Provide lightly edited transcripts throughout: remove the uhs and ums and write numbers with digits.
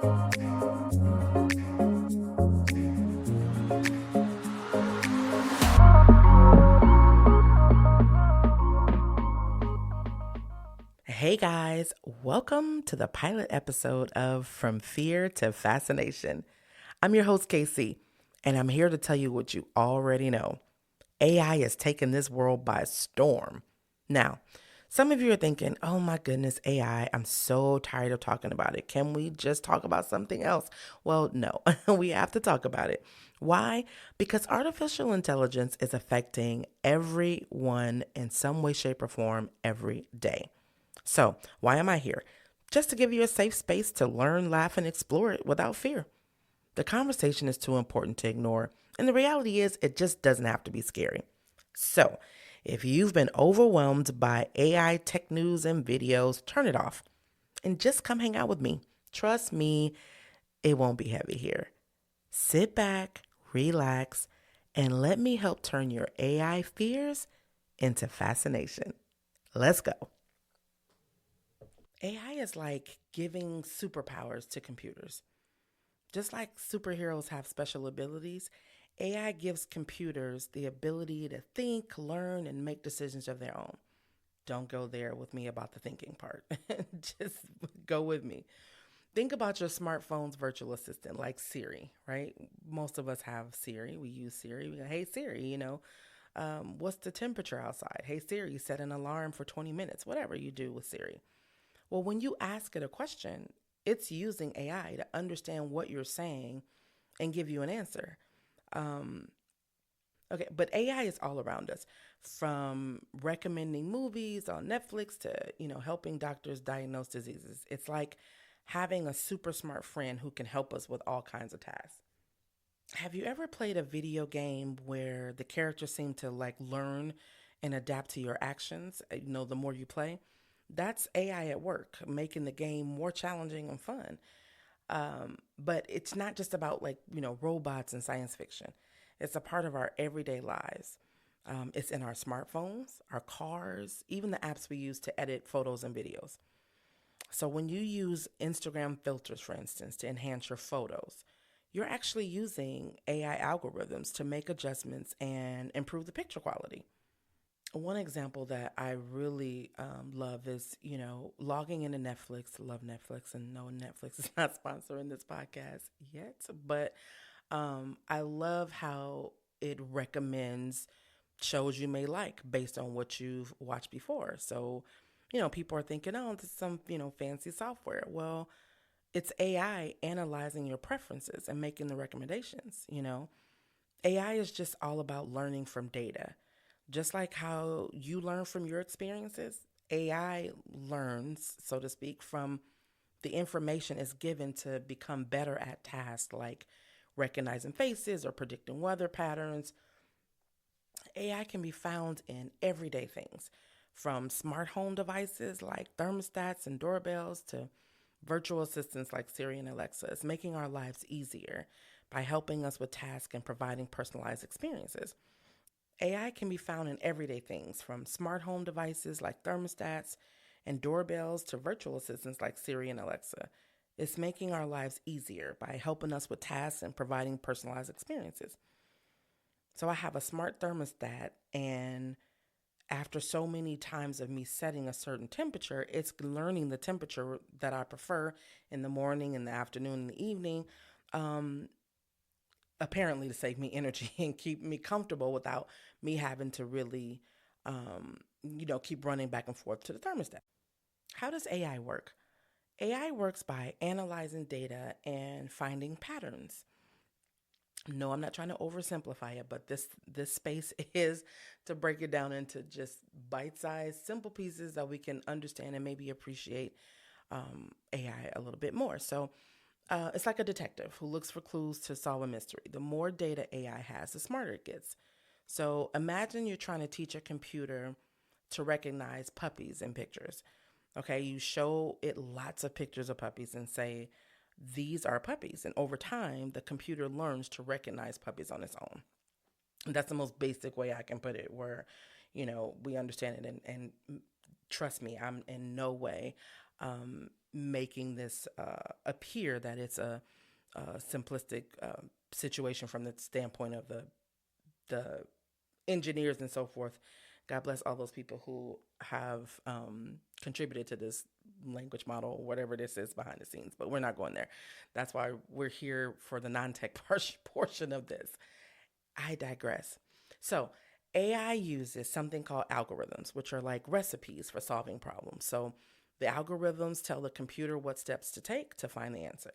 Hey guys, welcome to the pilot episode of From Fear to Fascination. I'm your host, Casey, and I'm here to tell you what you already know. AI is taking this world by storm. Now, some of you are thinking, oh my goodness, AI, I'm so tired of talking about it. Can we just talk about something else? Well, no, we have to talk about it. Why? Because artificial intelligence is affecting everyone in some way, shape, or form every day. So, why am I here? Just to give you a safe space to learn, laugh, and explore it without fear. The conversation is too important to ignore, and the reality is, it just doesn't have to be scary. So, if you've been overwhelmed by AI tech news and videos, turn it off and just come hang out with me. Trust me, it won't be heavy here. Sit back, relax, and let me help turn your AI fears into fascination. Let's go. AI is like giving superpowers to computers. Just like superheroes have special abilities, AI gives computers the ability to think, learn, and make decisions of their own. Don't go there with me about the thinking part. Just go with me. Think about your smartphone's virtual assistant like Siri, right? Most of us have Siri. We use Siri. We go, hey, Siri, what's the temperature outside? Hey, Siri, set an alarm for 20 minutes, whatever you do with Siri. Well, when you ask it a question, it's using AI to understand what you're saying and give you an answer. Um, okay, but AI is all around us, from recommending movies on Netflix to helping doctors diagnose diseases. It's like having a super smart friend who can help us with all kinds of tasks. Have you ever played a video game where the characters seem to like learn and adapt to your actions? The more you play, that's AI at work, making the game more challenging and fun. But it's not just about robots and science fiction. It's a part of our everyday lives. It's in our smartphones, our cars, even the apps we use to edit photos and videos. So when you use Instagram filters, for instance, to enhance your photos, you're actually using AI algorithms to make adjustments and improve the picture quality. One example that I really love is, logging into Netflix. Love Netflix, and no, Netflix is not sponsoring this podcast yet, but I love how it recommends shows you may like based on what you've watched before. So, people are thinking, oh, this is some, fancy software. Well, it's AI analyzing your preferences and making the recommendations. AI is just all about learning from data. Just like how you learn from your experiences, AI learns, so to speak, from the information is given to become better at tasks like recognizing faces or predicting weather patterns. AI can be found in everyday things, from smart home devices like thermostats and doorbells to virtual assistants like Siri and Alexa. It's making our lives easier by helping us with tasks and providing personalized experiences. AI can be found in everyday things, from smart home devices like thermostats and doorbells to virtual assistants like Siri and Alexa. It's making our lives easier by helping us with tasks and providing personalized experiences. So I have a smart thermostat, and after so many times of me setting a certain temperature, it's learning the temperature that I prefer in the morning, in the afternoon, in the evening. Um, Apparently to save me energy and keep me comfortable without me having to really, keep running back and forth to the thermostat. How does AI work? AI works by analyzing data and finding patterns. No, I'm not trying to oversimplify it, but this space is to break it down into just bite-sized, simple pieces that we can understand and maybe appreciate AI a little bit more. So it's like a detective who looks for clues to solve a mystery. The more data AI has, the smarter it gets. So imagine you're trying to teach a computer to recognize puppies in pictures. Okay, you show it lots of pictures of puppies and say, these are puppies. And over time, the computer learns to recognize puppies on its own. And that's the most basic way I can put it, where, we understand it. And trust me, I'm in no way making this appear that it's a simplistic situation from the standpoint of the engineers and so forth. God bless all those people who have contributed to this language model, whatever this is behind the scenes. But we're not going there. That's why we're here for the non-tech portion of this. I digress. So, AI uses something called algorithms, which are like recipes for solving problems. So, the algorithms tell the computer what steps to take to find the answer.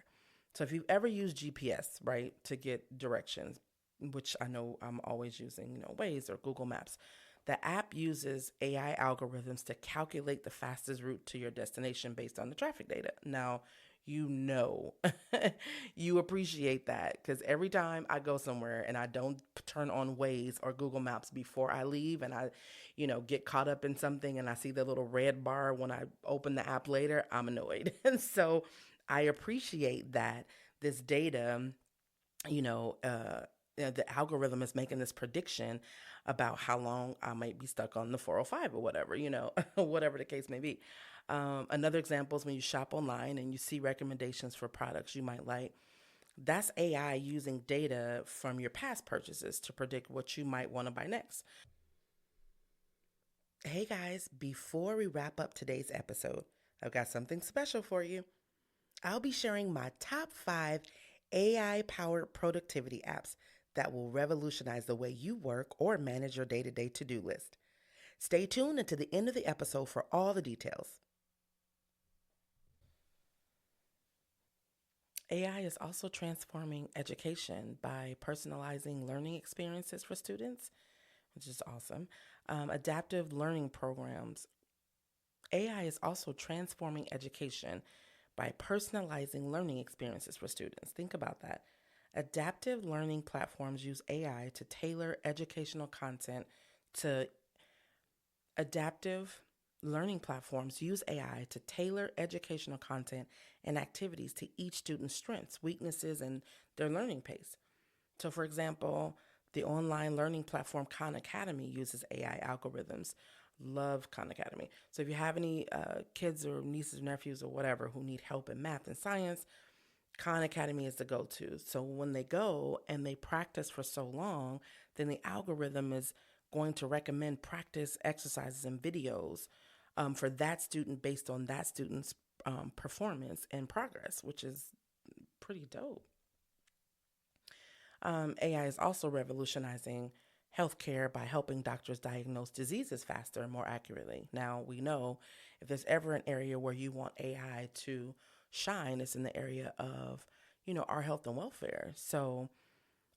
So, if you've ever used GPS, right, to get directions, which I know I'm always using, Waze or Google Maps, the app uses AI algorithms to calculate the fastest route to your destination based on the traffic data. Now, you know you appreciate that because every time I go somewhere and I don't turn on Waze or Google Maps before I leave, and I get caught up in something and I see the little red bar when I open the app later, I'm annoyed. And so I appreciate that this data, you know uh the algorithm is making this prediction about how long I might be stuck on the 405 or whatever, whatever the case may be. Another example is when you shop online and you see recommendations for products you might like. That's AI using data from your past purchases to predict what you might want to buy next. Hey guys, before we wrap up today's episode, I've got something special for you. I'll be sharing my top 5 AI powered productivity apps that will revolutionize the way you work or manage your day to day to do list. Stay tuned until the end of the episode for all the details. AI is also transforming education by personalizing learning experiences for students, which is awesome. Adaptive learning programs. AI is also transforming education by personalizing learning experiences for students. Think about that. Adaptive learning platforms use AI to tailor educational content to adaptive learning platforms use AI to tailor educational content and activities to each student's strengths, weaknesses, and their learning pace. So, for example, the online learning platform Khan Academy uses AI algorithms. Love Khan Academy. So, if you have any kids or nieces or nephews or whatever who need help in math and science, Khan Academy is the go to. So, when they go and they practice for so long, then the algorithm is going to recommend practice exercises and videos for that student based on that student's performance and progress, which is pretty dope. AI is also revolutionizing healthcare by helping doctors diagnose diseases faster and more accurately. Now, we know if there's ever an area where you want AI to shine, it's in the area of, our health and welfare. So,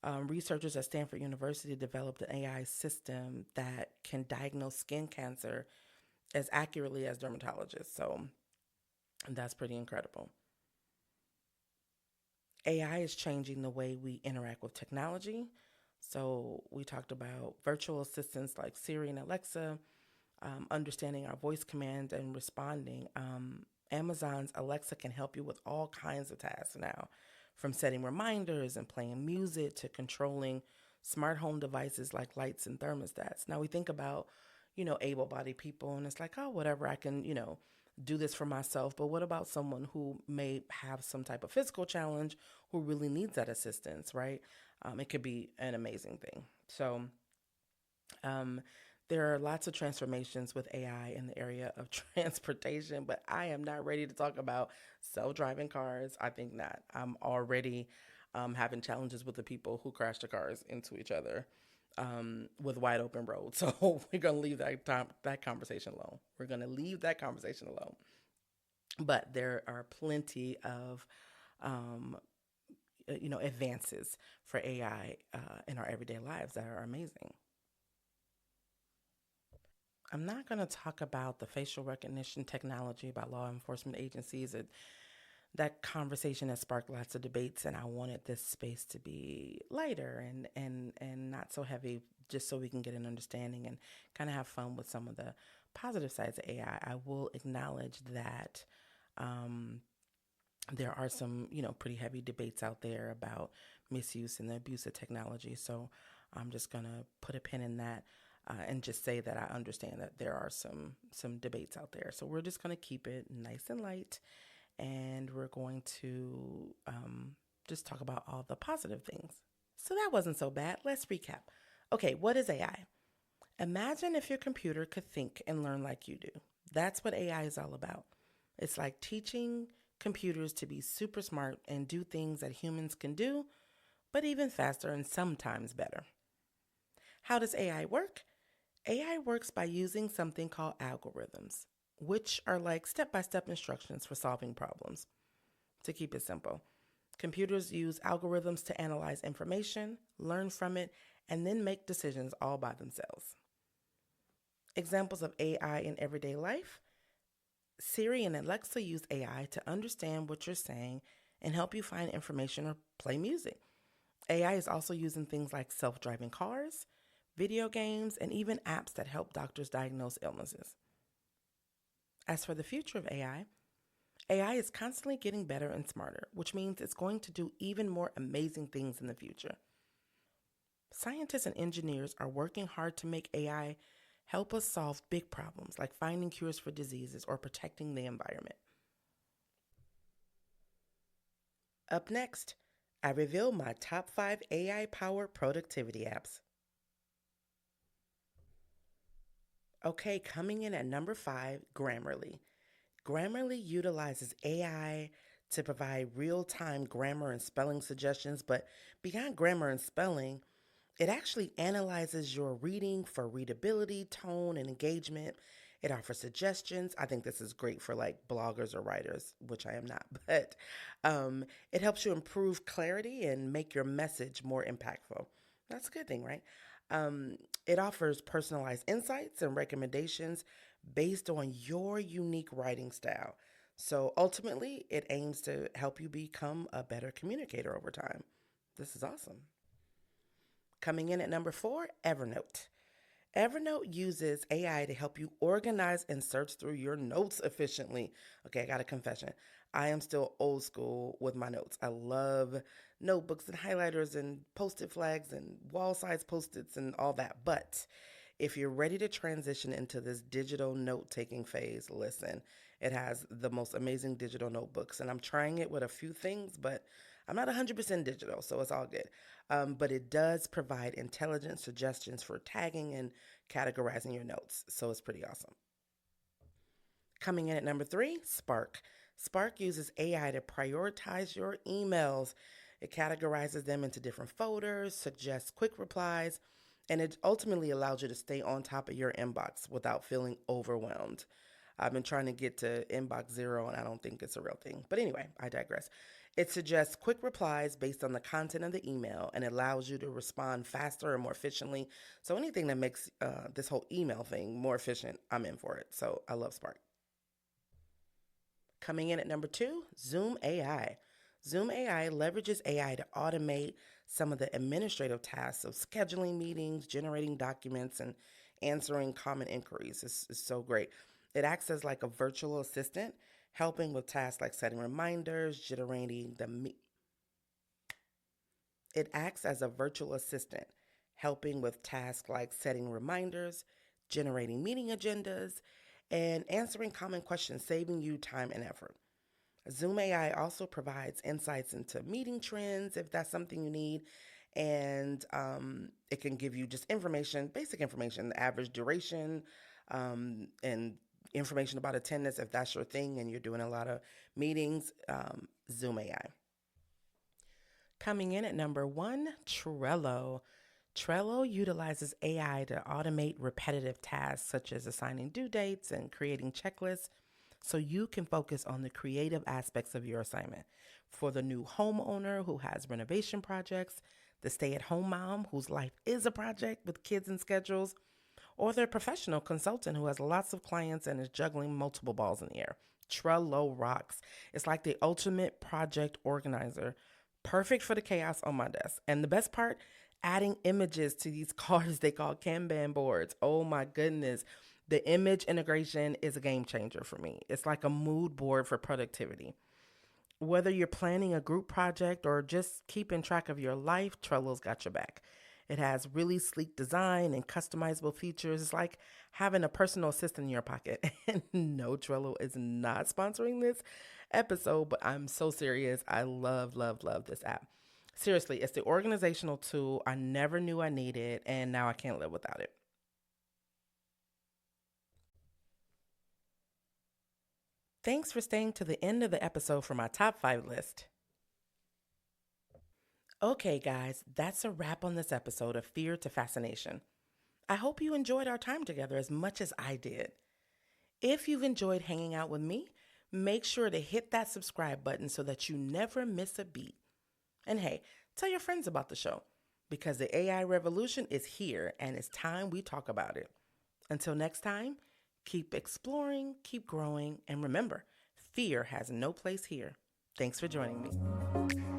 researchers at Stanford University developed an AI system that can diagnose skin cancer as accurately as dermatologists. So, that's pretty incredible. AI is changing the way we interact with technology. So, we talked about virtual assistants like Siri and Alexa, understanding our voice commands and responding. Amazon's Alexa can help you with all kinds of tasks now, from setting reminders and playing music to controlling smart home devices like lights and thermostats. Now we think about, able bodied people, and it's like, oh, whatever, I can, do this for myself. But what about someone who may have some type of physical challenge who really needs that assistance, right? It could be an amazing thing. So, um, there are lots of transformations with AI in the area of transportation, but I am not ready to talk about self driving cars. I think not. I'm already having challenges with the people who crash the cars into each other with wide open roads. So we're going to leave that conversation alone. We're going to leave that conversation alone. But there are plenty of um, advances for AI in our everyday lives that are amazing. I'm not going to talk about the facial recognition technology by law enforcement agencies. That conversation has sparked lots of debates, and I wanted this space to be lighter and not so heavy, just so we can get an understanding and kind of have fun with some of the positive sides of AI. I will acknowledge that um, there are some, pretty heavy debates out there about misuse and the abuse of technology. So I'm just gonna put a pin in that and just say that I understand that there are some debates out there. So we're just gonna keep it nice and light and we're going to just talk about all the positive things. So that wasn't so bad. Let's recap. Okay, what is AI? Imagine if your computer could think and learn like you do. That's what AI is all about. It's like teaching computers to be super smart and do things that humans can do, but even faster and sometimes better. How does AI work? AI works by using something called algorithms, which are like step by step instructions for solving problems. To keep it simple, computers use algorithms to analyze information, learn from it, and then make decisions all by themselves. Examples of AI in everyday life: Siri and Alexa use AI to understand what you're saying and help you find information or play music. AI is also used in things like self driving cars, video games, and even apps that help doctors diagnose illnesses. As for the future of AI is constantly getting better and smarter, which means it's going to do even more amazing things in the future. Scientists and engineers are working hard to make AI help us solve big problems like finding cures for diseases or protecting the environment. Up next, I reveal my top 5 AI powered productivity apps. Okay, coming in at number 5, Grammarly. Grammarly utilizes AI to provide real time grammar and spelling suggestions, but beyond grammar and spelling, it actually analyzes your reading for readability, tone, and engagement. It offers suggestions. I think this is great for like bloggers or writers, which I am not, but it helps you improve clarity and make your message more impactful. That's a good thing, right? Um, it offers personalized insights and recommendations based on your unique writing style. So ultimately, it aims to help you become a better communicator over time. This is awesome. Coming in at number 4, Evernote. Evernote uses AI to help you organize and search through your notes efficiently. Okay, I got a confession. I am still old school with my notes. I love notebooks and highlighters and post it flags and wall size post its and all that. But if you're ready to transition into this digital note taking phase, listen, it has the most amazing digital notebooks. And I'm trying it with a few things, but I'm not 100% digital, so it's all good. But it does provide intelligent suggestions for tagging and categorizing your notes, so it's pretty awesome. Coming in at number 3, Spark. Spark uses AI to prioritize your emails. It categorizes them into different folders, suggests quick replies, and it ultimately allows you to stay on top of your inbox without feeling overwhelmed. I've been trying to get to inbox zero, and I don't think it's a real thing. But anyway, I digress. It suggests quick replies based on the content of the email and allows you to respond faster and more efficiently. So anything that makes this whole email thing more efficient, I'm in for it. So I love Spark. Coming in at number 2, Zoom AI. Zoom AI leverages AI to automate some of the administrative tasks of scheduling meetings, generating documents, and answering common inquiries. It's so great. It acts as like a virtual assistant, helping with tasks like setting reminders, generating the it acts as a virtual assistant, helping with tasks like setting reminders, generating meeting agendas, and answering common questions, saving you time and effort. Zoom AI also provides insights into meeting trends if that's something you need, and it can give you just information, basic information, the average duration, and information about attendance if that's your thing and you're doing a lot of meetings. Zoom AI. Coming in at number 1, Trello. Trello utilizes AI to automate repetitive tasks such as assigning due dates and creating checklists so you can focus on the creative aspects of your assignment. For the new homeowner who has renovation projects, the stay at home mom whose life is a project with kids and schedules, or the professional consultant who has lots of clients and is juggling multiple balls in the air. Trello rocks. It's like the ultimate project organizer, perfect for the chaos on my desk. And the best part, adding images to these cards they call Kanban boards. Oh my goodness. The image integration is a game changer for me. It's like a mood board for productivity. Whether you're planning a group project or just keeping track of your life, Trello's got your back. It has really sleek design and customizable features. It's like having a personal assistant in your pocket. And no, Trello is not sponsoring this episode, but I'm so serious. I love, love, love this app. Seriously, it's the organizational tool I never knew I needed, and now I can't live without it. Thanks for staying to the end of the episode for my top 5 list. Okay, guys, that's a wrap on this episode of Fear to Fascination. I hope you enjoyed our time together as much as I did. If you've enjoyed hanging out with me, make sure to hit that subscribe button so that you never miss a beat. And hey, tell your friends about the show because the AI revolution is here and it's time we talk about it. Until next time, keep exploring, keep growing, and remember, fear has no place here. Thanks for joining me.